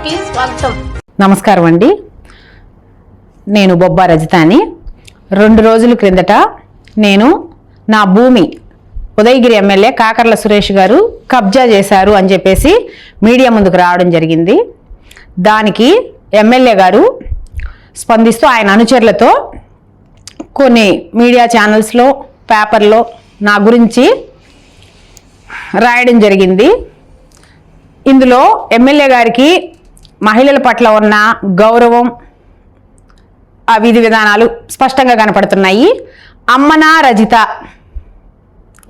కి స్వాగతం. నమస్కారం అండి. నేను బొబ్బా రజితాని. 2 రోజుల క్రిందట నేను నా భూమి ఉదయగిరి ఎమ్మెల్యే కాకర్ల సురేష్ గారు కబ్జా చేశారు అని చెప్పేసి మీడియా ముందుకు రావడం జరిగింది. దానికి ఎమ్మెల్యే గారు స్పందిస్తూ ఆయన అనుచరులతో కొన్ని మీడియా ఛానల్స్లో పేపర్లో నా గురించి రాయడం జరిగింది. ఇందులో ఎమ్మెల్యే గారికి మహిళల పట్ల ఉన్న గౌరవం, ఆ విధి విధానాలు స్పష్టంగా కనపడుతున్నాయి. అమ్మనా రజిత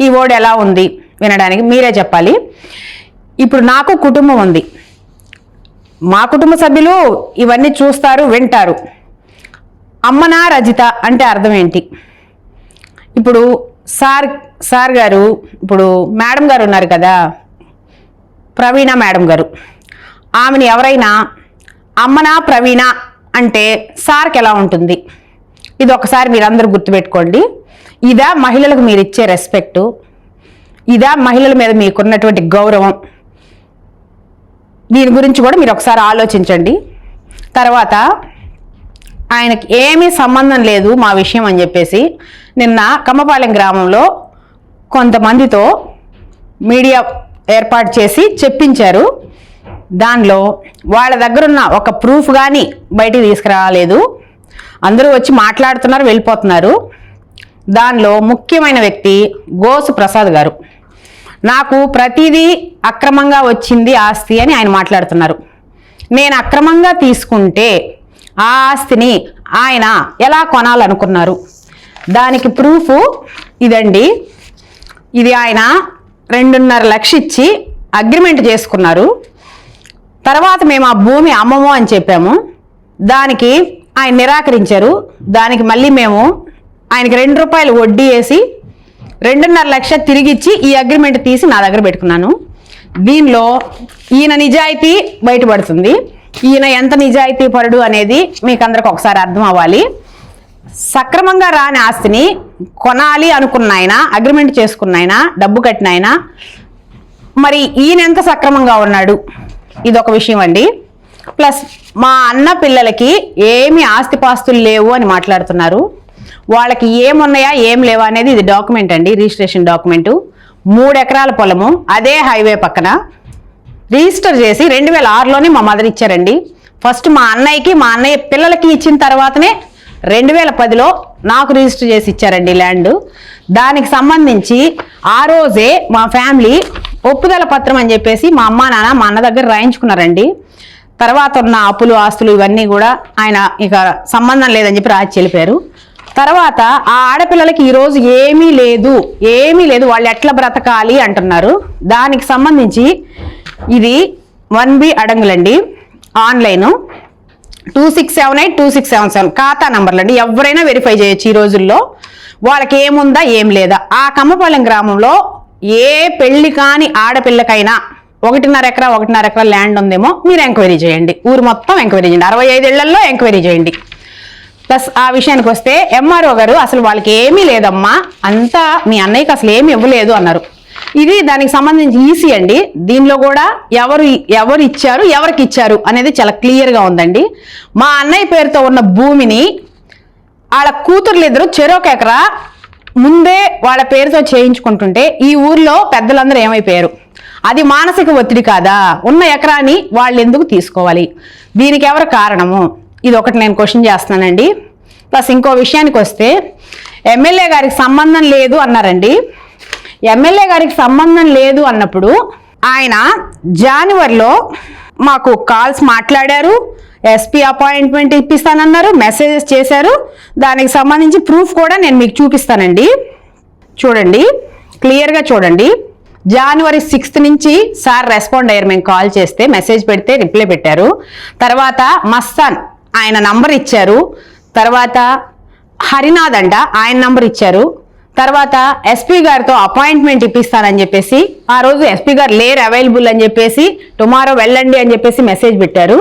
ఈ వర్డ్ ఎలా ఉంది వినడానికి మీరే చెప్పాలి. ఇప్పుడు నాకు కుటుంబం ఉంది, మా కుటుంబ సభ్యులు ఇవన్నీ చూస్తారు, వింటారు. అమ్మనా రజిత అంటే అర్థం ఏంటి? ఇప్పుడు సార్ గారు, ఇప్పుడు మేడం గారు ఉన్నారు కదా, ప్రవీణ మేడం గారు, ఆమెను ఎవరైనా అమ్మనా ప్రవీణ అంటే సార్కి ఎలా ఉంటుంది? ఇది ఒకసారి మీరందరూ గుర్తుపెట్టుకోండి. ఇదా మహిళలకు మీరు ఇచ్చే రెస్పెక్టు? ఇదా మహిళల మీద మీకున్నటువంటి గౌరవం? దీని గురించి కూడా మీరు ఒకసారి ఆలోచించండి. తర్వాత ఆయనకి ఏమీ సంబంధం లేదు మా విషయం అని చెప్పేసి నిన్న కమ్మపాలెం గ్రామంలో కొంతమందితో మీడియా ఏర్పాటు చేసి చెప్పించారు. దానిలో వాళ్ళ దగ్గర ఉన్న ఒక ప్రూఫ్ కానీ బయటికి తీసుకురాలేదు. అందరూ వచ్చి మాట్లాడుతున్నారు, వెళ్ళిపోతున్నారు. దానిలో ముఖ్యమైన వ్యక్తి గోసు ప్రసాద్ గారు. నాకు ప్రతిదీ అక్రమంగా వచ్చింది ఆస్తి అని ఆయన మాట్లాడుతున్నారు. నేను అక్రమంగా తీసుకుంటే ఆ ఆస్తిని ఆయన ఎలా కొనాలనుకున్నారు? దానికి ప్రూఫ్ ఇదండి. ఇది ఆయన 2.5 లక్షలు ఇచ్చి అగ్రిమెంట్ చేసుకున్నారు. తర్వాత మేము ఆ భూమి అమ్మము అని చెప్పాము. దానికి ఆయన నిరాకరించారు. దానికి మళ్ళీ మేము ఆయనకి ₹2 వడ్డీ వేసి 2.5 లక్షలు తిరిగిచ్చి ఈ అగ్రిమెంట్ తీసి నా దగ్గర పెట్టుకున్నాను. దీనిలో ఈయన నిజాయితీ బయటపడుతుంది. ఈయన ఎంత నిజాయితీ పరుడు అనేది మీకు అందరికి ఒకసారి అర్థం అవ్వాలి. సక్రమంగా రాని ఆస్తిని కొనాలి అనుకున్న ఆయన, అగ్రిమెంట్ చేసుకున్న ఆయన, డబ్బు కట్టిన ఆయన, మరి ఈయన ఎంత సక్రమంగా ఉన్నాడు? ఇది ఒక విషయం అండి. ప్లస్ మా అన్న పిల్లలకి ఏమి ఆస్తిపాస్తులు లేవు అని మాట్లాడుతున్నారు. వాళ్ళకి ఏమున్నాయా ఏం లేవా అనేది ఇది డాక్యుమెంట్ అండి, రిజిస్ట్రేషన్ డాక్యుమెంటు. 3 ఎకరాల పొలము అదే హైవే పక్కన రిజిస్టర్ చేసి 2006లోనే మా మదర్ ఇచ్చారండి. ఫస్ట్ మా అన్నయ్య పిల్లలకి ఇచ్చిన తర్వాతనే 2010లో నాకు రిజిస్టర్ చేసి ఇచ్చారండి ల్యాండ్. దానికి సంబంధించి ఆ రోజే మా ఫ్యామిలీ ఒప్పుదల పత్రం అని చెప్పేసి మా అమ్మ నాన్న మా అన్న దగ్గర రాయించుకున్నారండి. తర్వాత ఉన్న అప్పులు ఆస్తులు ఇవన్నీ కూడా ఆయన ఇక సంబంధం లేదని చెప్పి రాసి చెలిపారు. తర్వాత ఆ ఆడపిల్లలకి ఈరోజు ఏమీ లేదు, వాళ్ళు ఎట్లా బ్రతకాలి అంటున్నారు. దానికి సంబంధించి ఇది 1B అడంగులండి, ఆన్లైను 2678 2677 ఖాతా నంబర్లు అండి. ఎవరైనా వెరిఫై చేయొచ్చు ఈ రోజుల్లో. వాళ్ళకి ఏముందా ఏం లేదా? ఆ కమ్మపాలెం గ్రామంలో ఏ పెళ్లి కాని ఆడపిల్లకైనా 1.5 ఎకరా ల్యాండ్ ఉందేమో మీరు ఎంక్వైరీ చేయండి. ఊరు మొత్తం ఎంక్వైరీ చేయండి. 65 ఇళ్లలో ఎంక్వైరీ చేయండి. ప్లస్ ఆ విషయానికి వస్తే ఎంఆర్ఓ గారు అసలు వాళ్ళకి ఏమీ లేదమ్మా, అంతా మీ అన్నయ్యకి అసలు ఏమి ఇవ్వలేదు అన్నారు. ఇది దానికి సంబంధించి ఈసీ అండి. దీనిలో కూడా ఎవరు ఇచ్చారు, ఎవరికి ఇచ్చారు అనేది చాలా క్లియర్గా ఉందండి. మా అన్నయ్య పేరుతో ఉన్న భూమిని వాళ్ళ కూతుర్లు ఇద్దరు చెరొక ఎకరా ముందే వాళ్ళ పేరుతో చేయించుకుంటుంటే ఈ ఊర్లో పెద్దలందరూ ఏమైపోయారు? అది మానసిక ఒత్తిడి కాదా? ఉన్న ఎకరాన్ని వాళ్ళు ఎందుకు తీసుకోవాలి? దీనికి ఎవరు కారణము? ఇది ఒకటి నేను క్వశ్చన్ చేస్తున్నానండి. ప్లస్ ఇంకో విషయానికి వస్తే ఎమ్మెల్యే గారికి సంబంధం లేదు అన్నారండి. ఎమ్మెల్యే గారికి సంబంధం లేదు అన్నప్పుడు ఆయన జనవరిలో మాకు కాల్స్ మాట్లాడారు, ఎస్పీ అపాయింట్మెంట్ ఇప్పిస్తానన్నారు, మెసేజెస్ చేశారు. దానికి సంబంధించి ప్రూఫ్ కూడా నేను మీకు చూపిస్తానండి. చూడండి, క్లియర్గా చూడండి. జనవరి 6 నుంచి సార్ రెస్పాండ్ అయ్యారు. మేము కాల్ చేస్తే మెసేజ్ పెడితే రిప్లై పెట్టారు. తర్వాత మస్తాన్ ఆయన నంబర్ ఇచ్చారు. తర్వాత హరినాథ్ అంట ఆయన నంబర్ ఇచ్చారు. తర్వాత ఎస్పీ గారితో అపాయింట్మెంట్ ఇప్పిస్తానని చెప్పేసి ఆ రోజు ఎస్పీ గారు లేరు, అవైలబుల్ అని చెప్పేసి టుమారో వెళ్ళండి అని చెప్పేసి మెసేజ్ పెట్టారు.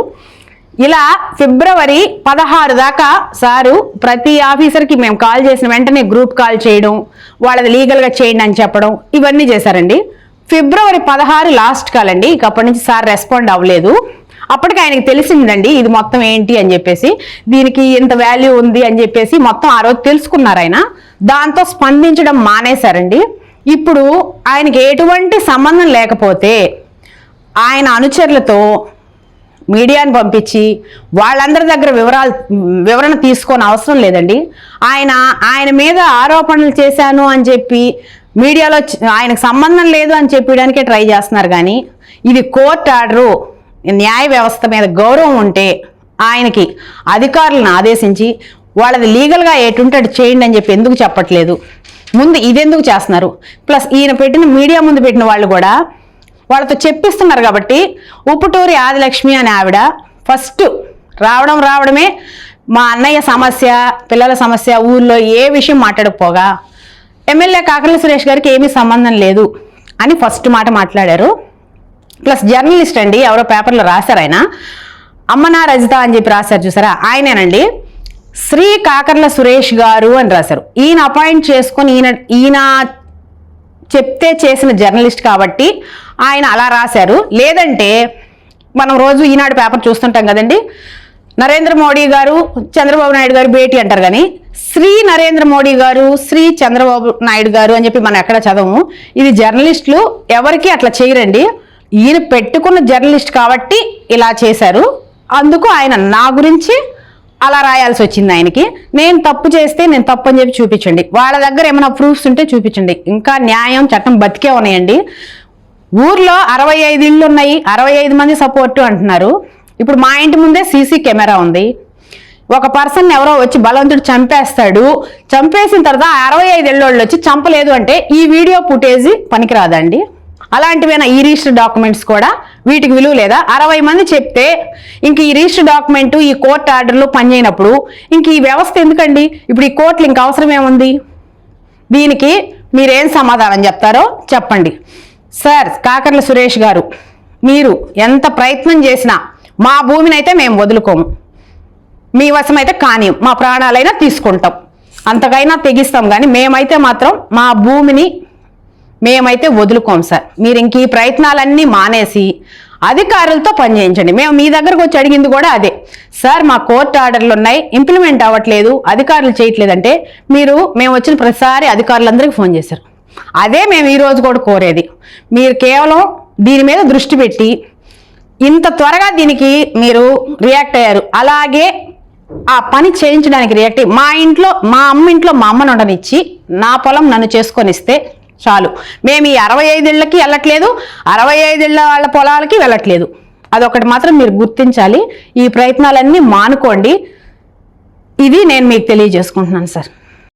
ఇలా ఫిబ్రవరి 16 దాకా సారు ప్రతి ఆఫీసర్కి మేము కాల్ చేసిన వెంటనే గ్రూప్ కాల్ చేయడం, వాళ్ళది లీగల్గా చేయండి అని చెప్పడం, ఇవన్నీ చేశారండి. ఫిబ్రవరి 16 లాస్ట్ కాల్ అండి. ఇక అప్పటి నుంచి సార్ రెస్పాండ్ అవ్వలేదు. అప్పటికి ఆయనకి తెలిసిందండి ఇది మొత్తం ఏంటి అని చెప్పేసి, దీనికి ఇంత వాల్యూ ఉంది అని చెప్పేసి మొత్తం ఆ రోజు తెలుసుకున్నారు ఆయన. దాంతో స్పందించడం మానేశారండి. ఇప్పుడు ఆయనకి ఎటువంటి సంబంధం లేకపోతే ఆయన అనుచరులతో మీడియాని పంపించి వాళ్ళందరి దగ్గర వివరణ తీసుకొని అవసరం లేదండి. ఆయన మీద ఆరోపణలు చేశాను అని చెప్పి మీడియాలో ఆయనకు సంబంధం లేదు అని చెప్పడానికే ట్రై చేస్తున్నారు. కానీ ఇది కోర్టు ఆర్డరు, న్యాయ వ్యవస్థ మీద గౌరవం ఉంటే ఆయనకి అధికారులను ఆదేశించి వాళ్ళది లీగల్గా ఎటుంటే చేయండి అని చెప్పి ఎందుకు చెప్పట్లేదు? ముందు ఇదెందుకు చేస్తున్నారు? ప్లస్ ఈయన పెట్టిన మీడియా ముందు పెట్టిన వాళ్ళు కూడా వాళ్ళతో చెప్పిస్తున్నారు. కాబట్టి ఉప్పుటూరి ఆదిలక్ష్మి అనే ఆవిడ ఫస్ట్ రావడమే మా అన్నయ్య సమస్య, పిల్లల సమస్య, ఊళ్ళో ఏ విషయం మాట్లాడకపోగా ఎమ్మెల్యే కాకర్ల సురేష్ గారికి ఏమీ సంబంధం లేదు అని ఫస్ట్ మాట మాట్లాడారు. ప్లస్ జర్నలిస్ట్ అండి, ఎవరో పేపర్లో రాశారు, ఆయన అమ్మనా రజిత అని చెప్పి రాశారు చూసారా, ఆయనేనండి శ్రీ కాకర్ల సురేష్ గారు అని రాశారు. ఈయన అపాయింట్ చేసుకొని ఈయన చెప్తే చేసిన జర్నలిస్ట్ కాబట్టి ఆయన అలా రాశారు. లేదంటే మనం రోజు ఈనాడు పేపర్ చూస్తుంటాం కదండి, నరేంద్ర మోడీ గారు చంద్రబాబు నాయుడు గారు భేటీ అంటారు, కానీ శ్రీ నరేంద్ర మోడీ గారు శ్రీ చంద్రబాబు నాయుడు గారు అని చెప్పి మనం ఎక్కడ చదవము. ఇది జర్నలిస్టులు ఎవరికి అట్లా చేయరండి. ఈయన పెట్టుకున్న జర్నలిస్ట్ కాబట్టి ఇలా చేశారు. అందుకు ఆయన నా గురించి అలా రాయాల్సి వచ్చింది ఆయనకి. నేను తప్పు చేస్తే నేను తప్పు అని చెప్పి చూపించండి, వాళ్ళ దగ్గర ఏమైనా ప్రూఫ్స్ ఉంటే చూపించండి. ఇంకా న్యాయం చట్టం బతికే ఉన్నాయండి. ఊర్లో 65 ఇళ్ళు ఉన్నాయి, 65 మంది సపోర్టు అంటున్నారు. ఇప్పుడు మా ఇంటి ముందే సీసీ కెమెరా ఉంది. ఒక పర్సన్ ఎవరో వచ్చి బలవంతుడు చంపేస్తాడు, చంపేసిన తర్వాత 65 ఏళ్ళోళ్ళు వచ్చి చంపలేదు అంటే ఈ వీడియో ఫుటేజ్ పనికిరాదండి. అలాంటివైనా ఈ రిజిస్టర్ డాక్యుమెంట్స్ కూడా వీటికి విలువ లేదా? 60 మంది చెప్తే ఇంక ఈ రిజిస్టర్ డాక్యుమెంట్, ఈ కోర్టు ఆర్డర్లు పనిచేయనప్పుడు ఇంక ఈ వ్యవస్థ ఎందుకండి? ఇప్పుడు ఈ కోర్టులు ఇంక అవసరం ఏముంది? దీనికి మీరేం సమాధానం చెప్తారో చెప్పండి. సార్ కాకర్ల సురేష్ గారు, మీరు ఎంత ప్రయత్నం చేసినా మా భూమిని అయితే మేము వదులుకోము, మీ వశమైతే కానీ మా ప్రాణాలైనా తీసుకుంటాం, అంతకైనా తెగిస్తాం, కానీ మేమైతే మాత్రం మా భూమిని మేమైతే వదులుకోం సార్. మీరు ఇంక ఈ ప్రయత్నాలన్నీ మానేసి అధికారులతో పనిచేయించండి. మేము మీ దగ్గరకు వచ్చి అడిగింది కూడా అదే, సార్ మా కోర్టు ఆర్డర్లు ఉన్నాయి, ఇంప్లిమెంట్ అవ్వట్లేదు, అధికారులు చేయట్లేదంటే మేము వచ్చిన ప్రతిసారి అధికారులందరికీ ఫోన్ చేశారు. అదే మేము ఈరోజు కూడా కోరేది. మీరు కేవలం దీని మీద దృష్టి పెట్టి ఇంత త్వరగా దీనికి మీరు రియాక్ట్ అయ్యారు. అలాగే ఆ పని చేయించడానికి రియాక్ట్ అయ్యి మా అమ్మ ఇంట్లో మా అమ్మను ఉండనిచ్చి నా పొలం నన్ను చేసుకొని ఇస్తే చాలు. మేము ఈ 65 ఇళ్ళకి వెళ్ళట్లేదు, 65 ఇళ్ళ వాళ్ళ పొలాలకి వెళ్ళట్లేదు. అదొకటి మాత్రం మీరు గుర్తించాలి. ఈ ప్రయత్నాలన్నీ మానుకోండి. ఇది నేను మీకు తెలియజేసుకుంటున్నాను సార్.